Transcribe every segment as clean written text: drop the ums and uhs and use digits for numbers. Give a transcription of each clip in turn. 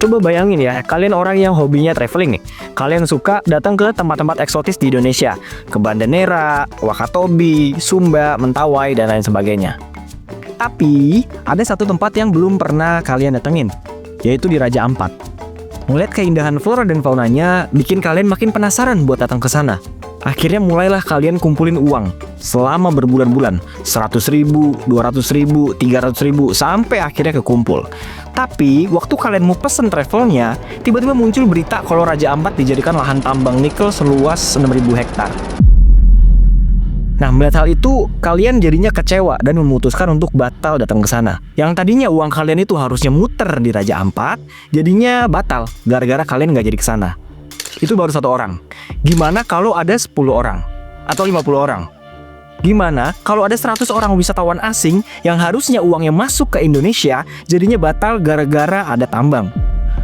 Coba bayangin ya, kalian orang yang hobinya traveling nih. Kalian suka datang ke tempat-tempat eksotis di Indonesia, ke Banda Neira, Wakatobi, Sumba, Mentawai, dan lain sebagainya. Tapi, ada satu tempat yang belum pernah kalian datengin, yaitu di Raja Ampat. Melihat keindahan flora dan faunanya, bikin kalian makin penasaran buat datang ke sana. Akhirnya mulailah kalian kumpulin uang selama berbulan-bulan, 100.000, 200.000, 300.000, sampai akhirnya kekumpul. Tapi waktu kalian mau pesen travelnya, tiba-tiba muncul berita kalau Raja Ampat dijadikan lahan tambang nikel seluas 6.000 hektar. Nah, melihat hal itu, kalian jadinya kecewa dan memutuskan untuk batal datang ke sana. Yang tadinya uang kalian itu harusnya muter di Raja Ampat, jadinya batal gara-gara kalian nggak jadi ke sana. Itu baru 1 orang. Gimana kalau ada 10 orang? Atau 50 orang? Gimana kalau ada 100 orang wisatawan asing yang harusnya uangnya masuk ke Indonesia, jadinya batal gara-gara ada tambang?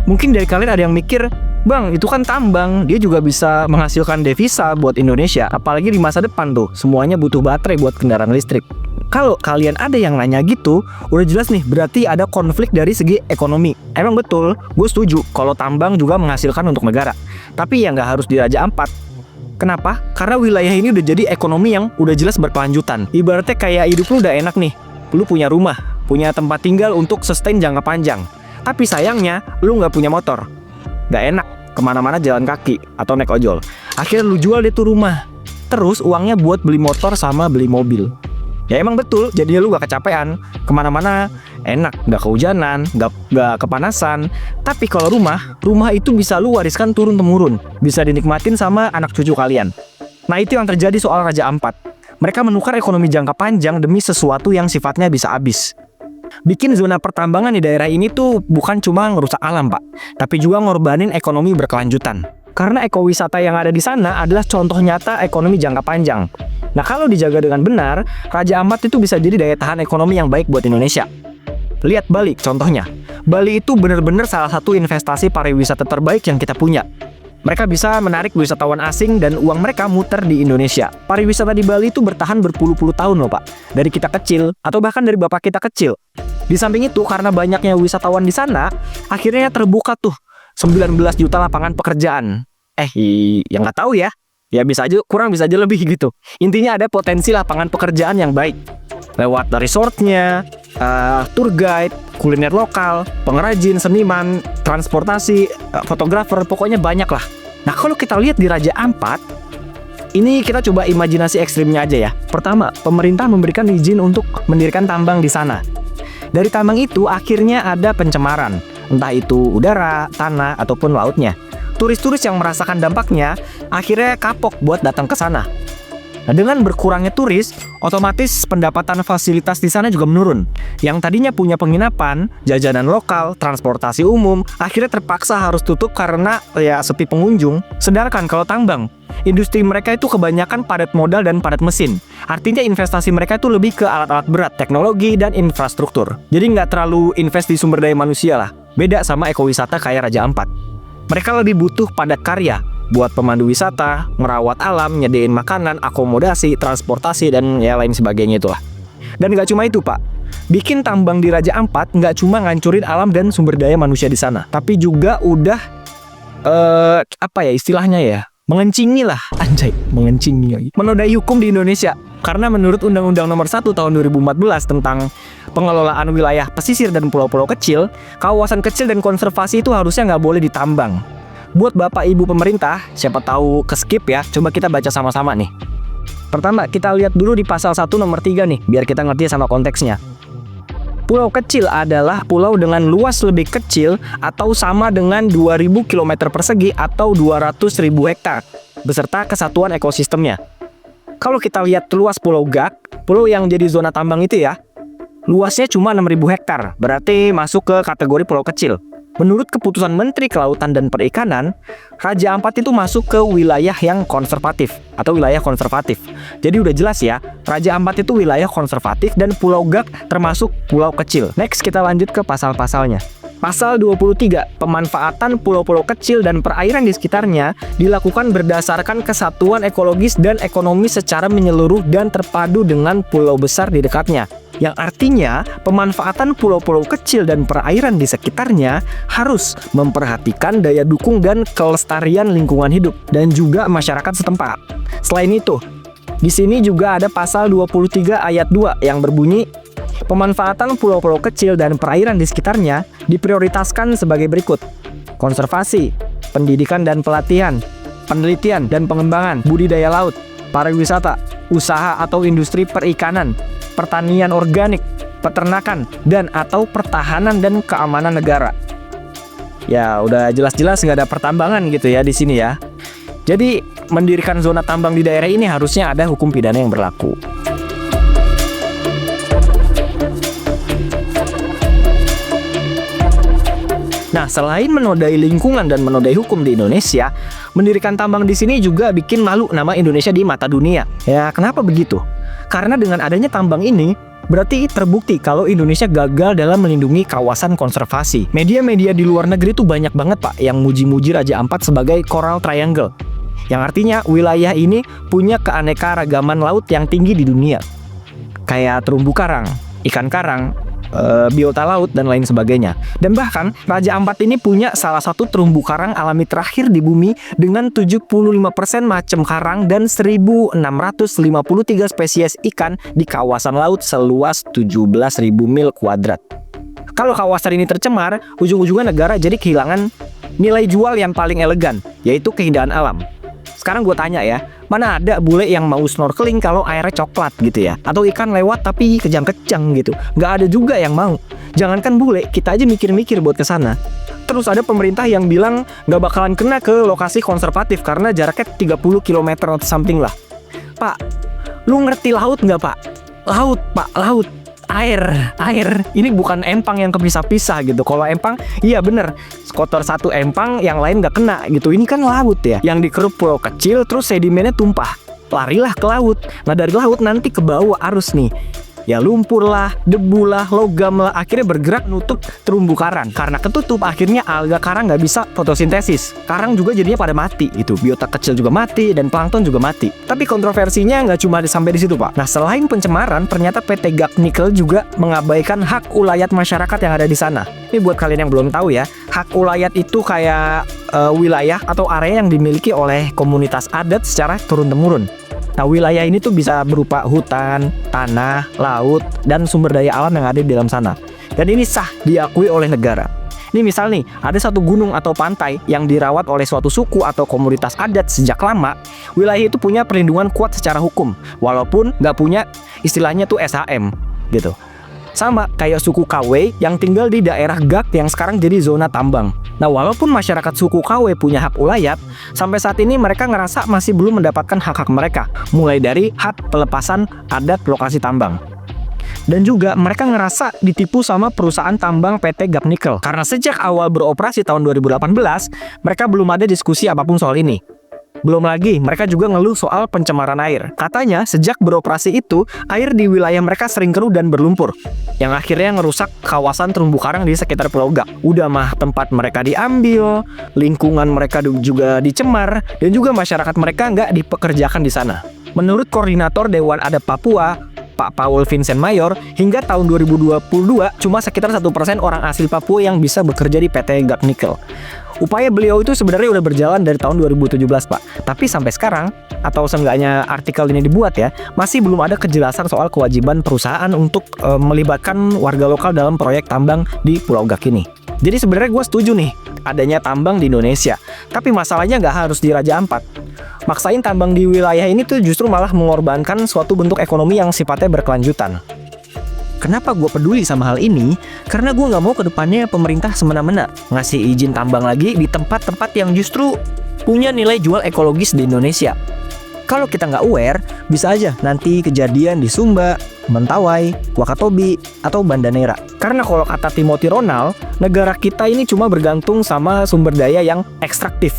Mungkin dari kalian ada yang mikir, "Bang, itu kan tambang, dia juga bisa menghasilkan devisa buat Indonesia. Apalagi di masa depan tuh, semuanya butuh baterai buat kendaraan listrik." Kalau kalian ada yang nanya gitu, udah jelas nih, berarti ada konflik dari segi ekonomi. Emang betul, gue setuju kalau tambang juga menghasilkan untuk negara. Tapi ya nggak harus di Raja Ampat. Kenapa? Karena wilayah ini udah jadi ekonomi yang udah jelas berkelanjutan. Ibaratnya kayak hidup lu udah enak nih. Lu punya rumah, punya tempat tinggal untuk sustain jangka panjang. Tapi sayangnya, lu nggak punya motor. Nggak enak, kemana-mana jalan kaki atau naik ojol. Akhirnya lu jual deh tuh rumah. Terus uangnya buat beli motor sama beli mobil. Ya emang betul, jadinya lu gak kecapean. Kemana-mana enak, gak kehujanan, gak kepanasan. Tapi kalau rumah itu bisa lu wariskan turun-temurun. Bisa dinikmatin sama anak cucu kalian. Nah, itu yang terjadi soal Raja Ampat. Mereka menukar ekonomi jangka panjang demi sesuatu yang sifatnya bisa habis. Bikin zona pertambangan di daerah ini tuh bukan cuma ngerusak alam, Pak, tapi juga ngorbanin ekonomi berkelanjutan. Karena ekowisata yang ada di sana adalah contoh nyata ekonomi jangka panjang. Nah, kalau dijaga dengan benar, Raja Ampat itu bisa jadi daya tahan ekonomi yang baik buat Indonesia. Lihat Bali contohnya. Bali itu benar-benar salah satu investasi pariwisata terbaik yang kita punya. Mereka bisa menarik wisatawan asing dan uang mereka muter di Indonesia. Pariwisata di Bali itu bertahan berpuluh-puluh tahun loh, Pak. Dari kita kecil atau bahkan dari bapak kita kecil. Di samping itu, karena banyaknya wisatawan di sana, akhirnya terbuka tuh 19 juta lapangan pekerjaan. Ya nggak tahu ya. Ya bisa aja kurang, bisa aja lebih gitu. Intinya ada potensi lapangan pekerjaan yang baik. Lewat resortnya, tour guide, kuliner lokal, pengrajin, seniman, transportasi, fotografer, pokoknya banyak lah. Nah, kalau kita lihat di Raja Ampat, ini kita coba imajinasi ekstrimnya aja ya. Pertama, pemerintah memberikan izin untuk mendirikan tambang di sana. Dari tambang itu akhirnya ada pencemaran, entah itu udara, tanah, ataupun lautnya. Turis-turis yang merasakan dampaknya akhirnya kapok buat datang ke sana. Nah, dengan berkurangnya turis, otomatis pendapatan fasilitas di sana juga menurun. Yang tadinya punya penginapan, jajanan lokal, transportasi umum, akhirnya terpaksa harus tutup karena ya sepi pengunjung. Sedangkan kalau tambang, industri mereka itu kebanyakan padat modal dan padat mesin. Artinya investasi mereka itu lebih ke alat-alat berat, teknologi, dan infrastruktur. Jadi nggak terlalu invest di sumber daya manusia lah. Beda sama ekowisata kayak Raja Ampat. Mereka lebih butuh padat karya buat pemandu wisata, merawat alam, nyediain makanan, akomodasi, transportasi, dan ya lain sebagainya itulah. Dan nggak cuma itu, Pak. Bikin tambang di Raja Ampat nggak cuma ngancurin alam dan sumber daya manusia di sana, tapi juga udah istilahnya ya, mengencingi lah, anjay, mengencingi, menodai hukum di Indonesia. Karena menurut Undang-Undang Nomor 1 Tahun 2014 tentang pengelolaan wilayah pesisir dan pulau-pulau kecil, kawasan kecil dan konservasi itu harusnya nggak boleh ditambang. Buat Bapak Ibu pemerintah, siapa tahu ke-skip ya, coba kita baca sama-sama nih. Pertama, kita lihat dulu di pasal 1 nomor 3 nih, biar kita ngerti sama konteksnya. Pulau kecil adalah pulau dengan luas lebih kecil atau sama dengan 2000 km persegi atau 200.000 hektar, beserta kesatuan ekosistemnya. Kalau kita lihat luas Pulau Gak, pulau yang jadi zona tambang itu ya, luasnya cuma 6.000 hektar, berarti masuk ke kategori pulau kecil. Menurut keputusan Menteri Kelautan dan Perikanan, Raja Ampat itu masuk ke wilayah yang konservatif atau wilayah konservatif. Jadi udah jelas ya, Raja Ampat itu wilayah konservatif dan Pulau Gak termasuk pulau kecil. Next kita lanjut ke pasal-pasalnya. Pasal 23, pemanfaatan pulau-pulau kecil dan perairan di sekitarnya dilakukan berdasarkan kesatuan ekologis dan ekonomi secara menyeluruh dan terpadu dengan pulau besar di dekatnya. Yang artinya pemanfaatan pulau-pulau kecil dan perairan di sekitarnya harus memperhatikan daya dukung dan kelestarian lingkungan hidup dan juga masyarakat setempat. Selain itu, di sini juga ada pasal 23 ayat 2 yang berbunyi, pemanfaatan pulau-pulau kecil dan perairan di sekitarnya diprioritaskan sebagai berikut: konservasi, pendidikan dan pelatihan, penelitian dan pengembangan, budidaya laut, pariwisata, usaha atau industri perikanan, pertanian organik, peternakan, dan atau pertahanan dan keamanan negara. Ya, udah jelas-jelas nggak ada pertambangan gitu ya di sini ya. Jadi, mendirikan zona tambang di daerah ini harusnya ada hukum pidana yang berlaku. Nah, selain menodai lingkungan dan menodai hukum di Indonesia, mendirikan tambang di sini juga bikin malu nama Indonesia di mata dunia. Ya, kenapa begitu? Karena dengan adanya tambang ini, berarti terbukti kalau Indonesia gagal dalam melindungi kawasan konservasi. Media-media di luar negeri tuh banyak banget, Pak, yang muji-muji Raja Ampat sebagai Coral Triangle. Yang artinya wilayah ini punya keanekaragaman laut yang tinggi di dunia. Kayak terumbu karang, ikan karang, biota laut, dan lain sebagainya. Dan bahkan Raja Ampat ini punya salah satu terumbu karang alami terakhir di bumi dengan 75% macam karang dan 1.653 spesies ikan di kawasan laut seluas 17.000 mil kuadrat. Kalau kawasan ini tercemar, ujung-ujungnya negara jadi kehilangan nilai jual yang paling elegan, yaitu keindahan alam. Sekarang gue tanya ya, mana ada bule yang mau snorkeling kalau airnya coklat gitu ya? Atau ikan lewat tapi kejang-kejang gitu? Nggak ada juga yang mau. Jangankan bule, kita aja mikir-mikir buat kesana. Terus ada pemerintah yang bilang nggak bakalan kena ke lokasi konservatif karena jaraknya 30 km atau something lah. Pak, lu ngerti laut nggak, Pak? Laut, Pak, laut. Air. Ini bukan empang yang kepisah-pisah gitu. Kalau empang, iya bener, kotor satu empang, yang lain nggak kena gitu. Ini kan laut ya, yang dikeruk pulau kecil, terus sedimennya tumpah. Larilah ke laut. Nah, dari laut nanti ke bawah arus nih. Ya lumpur lah, debu lah, logam lah, akhirnya bergerak nutup terumbu karang. Karena ketutup, akhirnya alga karang nggak bisa fotosintesis. Karang juga jadinya pada mati gitu. Biota kecil juga mati dan plankton juga mati. Tapi kontroversinya nggak cuma sampai di situ, Pak. Nah, selain pencemaran, ternyata PT Gap Nikel juga mengabaikan hak ulayat masyarakat yang ada di sana. Ini buat kalian yang belum tahu ya, hak ulayat itu kayak wilayah atau area yang dimiliki oleh komunitas adat secara turun-temurun. Nah, wilayah ini tuh bisa berupa hutan, tanah, laut, dan sumber daya alam yang ada di dalam sana. Dan ini sah diakui oleh negara. Ini misal nih, ada satu gunung atau pantai yang dirawat oleh suatu suku atau komunitas adat sejak lama, wilayah itu punya perlindungan kuat secara hukum, walaupun nggak punya istilahnya tuh SHM gitu. Sama kayak suku KW yang tinggal di daerah Gak yang sekarang jadi zona tambang. Nah, walaupun masyarakat suku KW punya hak ulayat, sampai saat ini mereka ngerasa masih belum mendapatkan hak-hak mereka, mulai dari hak pelepasan adat lokasi tambang. Dan juga mereka ngerasa ditipu sama perusahaan tambang PT Gap Nikel. Karena sejak awal beroperasi tahun 2018, mereka belum ada diskusi apapun soal ini. Belum lagi, mereka juga ngeluh soal pencemaran air. Katanya, sejak beroperasi itu, air di wilayah mereka sering keruh dan berlumpur, yang akhirnya ngerusak kawasan terumbu karang di sekitar Pulau Gap. Udah mah tempat mereka diambil, lingkungan mereka juga dicemar, dan juga masyarakat mereka nggak dipekerjakan di sana. Menurut Koordinator Dewan Adat Papua, Pak Paul Vincent Mayor, hingga tahun 2022, cuma sekitar 1% orang asli Papua yang bisa bekerja di PT Gap Nikel. Upaya beliau itu sebenarnya udah berjalan dari tahun 2017, Pak. Tapi sampai sekarang, atau seenggaknya artikel ini dibuat ya, masih belum ada kejelasan soal kewajiban perusahaan untuk melibatkan warga lokal dalam proyek tambang di Pulau Gak ini. Jadi sebenarnya gue setuju nih, adanya tambang di Indonesia. Tapi masalahnya nggak harus di Raja Ampat. Maksain tambang di wilayah ini tuh justru malah mengorbankan suatu bentuk ekonomi yang sifatnya berkelanjutan. Kenapa gue peduli sama hal ini? Karena gue nggak mau kedepannya pemerintah semena-mena ngasih izin tambang lagi di tempat-tempat yang justru punya nilai jual ekologis di Indonesia. Kalau kita nggak aware, bisa aja nanti kejadian di Sumba, Mentawai, Wakatobi, atau Banda Neira. Karena kalau kata Timothy Ronald, negara kita ini cuma bergantung sama sumber daya yang ekstraktif.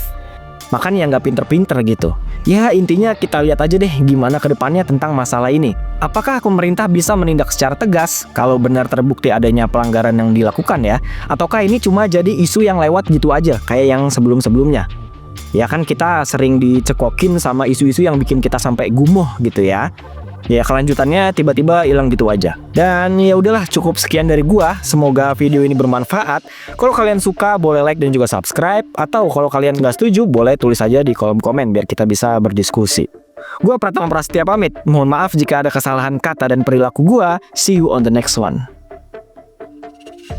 Makanya nggak pinter-pinter gitu. Ya intinya kita lihat aja deh gimana kedepannya tentang masalah ini. Apakah pemerintah bisa menindak secara tegas kalau benar terbukti adanya pelanggaran yang dilakukan ya? Ataukah ini cuma jadi isu yang lewat gitu aja kayak yang sebelum-sebelumnya? Ya kan kita sering dicekokin sama isu-isu yang bikin kita sampai gumoh gitu ya. Ya kelanjutannya tiba-tiba hilang gitu aja. Dan ya udahlah, cukup sekian dari gua. Semoga video ini bermanfaat. Kalau kalian suka boleh like dan juga subscribe. Atau kalau kalian nggak setuju boleh tulis aja di kolom komen biar kita bisa berdiskusi. Gua Pratama Prasetya pamit. Mohon maaf jika ada kesalahan kata dan perilaku gua. See you on the next one.